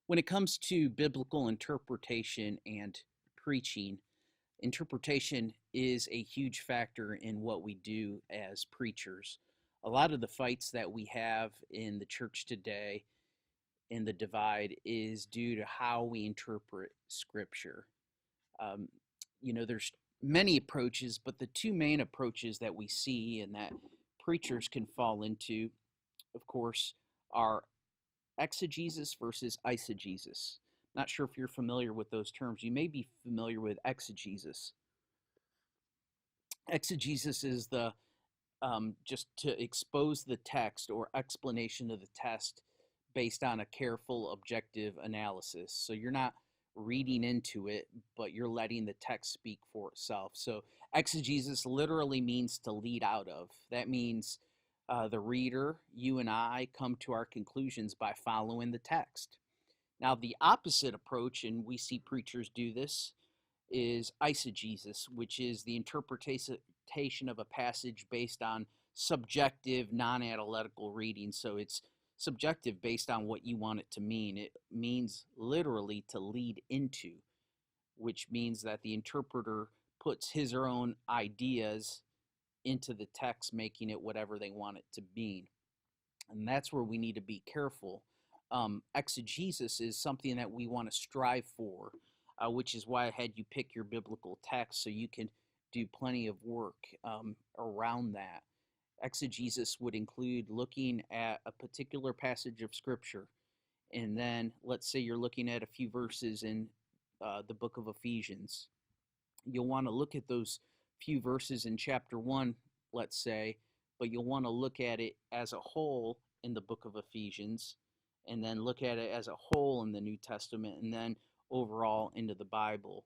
When it comes to biblical interpretation and preaching, interpretation is a huge factor in what we do as preachers. A lot of the fights that we have in the church today in the divide is due to how we interpret scripture. Um, there's many approaches, but the two main approaches that we see and that preachers can fall into, of course, are exegesis versus eisegesis. Not sure if you're familiar with those terms. You may be familiar with exegesis. Exegesis is the just to expose the text or explanation of the text based on a careful, objective analysis. So you're not reading into it, but you're letting the text speak for itself. So exegesis literally means to lead out of. That means the reader, you and I, come to our conclusions by following the text. Now, the opposite approach, and we see preachers do this, is eisegesis, which is the interpretation of a passage based on subjective, non analytical reading. So it's subjective based on what you want it to mean. It means literally to lead into, which means that the interpreter puts his or own ideas into the text, making it whatever they want it to mean. And that's where we need to be careful. Exegesis is something that we want to strive for, which is why I had you pick your biblical text so you can do plenty of work around that. Exegesis would include looking at a particular passage of scripture, and then let's say you're looking at a few verses in the book of Ephesians. You'll want to look at those few verses in chapter 1, let's say, but you'll want to look at it as a whole in the book of Ephesians, and then look at it as a whole in the New Testament, and then overall into the Bible.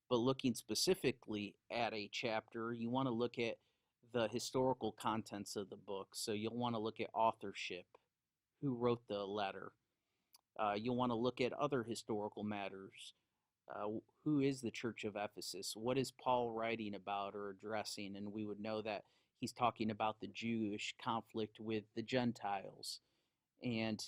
But looking specifically at a chapter, you want to look at the historical contents of the book. So you'll want to look at authorship, who wrote the letter. You'll want to look at other historical matters. Who is the church of Ephesus? What is Paul writing about or addressing? And we would know that he's talking about the Jewish conflict with the Gentiles. And,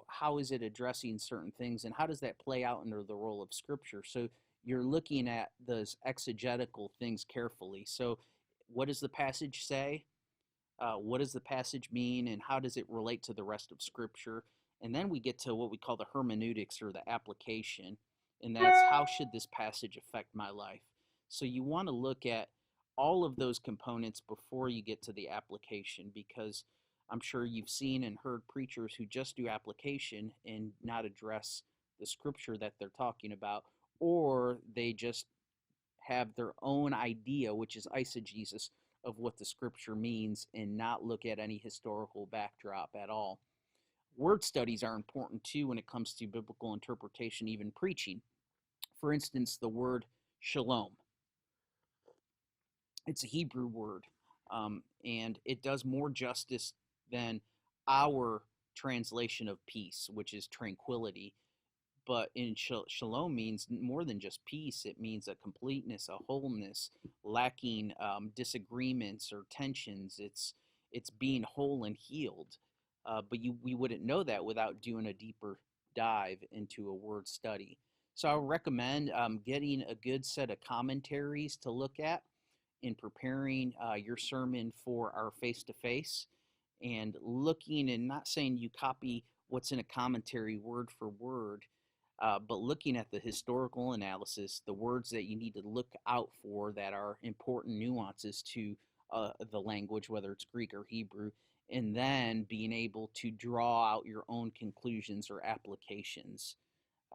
how is it addressing certain things? And how does that play out under the role of Scripture? So you're looking at those exegetical things carefully. So what does the passage say? What does the passage mean? And how does it relate to the rest of Scripture? And then we get to what we call the hermeneutics, or the application. And that's, how should this passage affect my life? So you want to look at all of those components before you get to the application, because I'm sure you've seen and heard preachers who just do application and not address the scripture that they're talking about, or they just have their own idea, which is eisegesis, of what the scripture means and not look at any historical backdrop at all. Word studies are important too when it comes to biblical interpretation, even preaching. For instance, the word shalom. It's a Hebrew word, and it does more justice than our translation of peace, which is tranquility. But in shalom means more than just peace. It means a completeness, a wholeness, lacking disagreements or tensions. It's being whole and healed. But we wouldn't know that without doing a deeper dive into a word study. So I would recommend getting a good set of commentaries to look at in preparing your sermon for our face-to-face, and looking, and not saying you copy what's in a commentary word for word, but looking at the historical analysis, the words that you need to look out for that are important nuances to the language, whether it's Greek or Hebrew, and then being able to draw out your own conclusions or applications,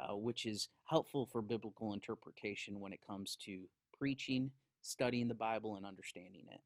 which is helpful for biblical interpretation when it comes to preaching, studying the Bible, and understanding it.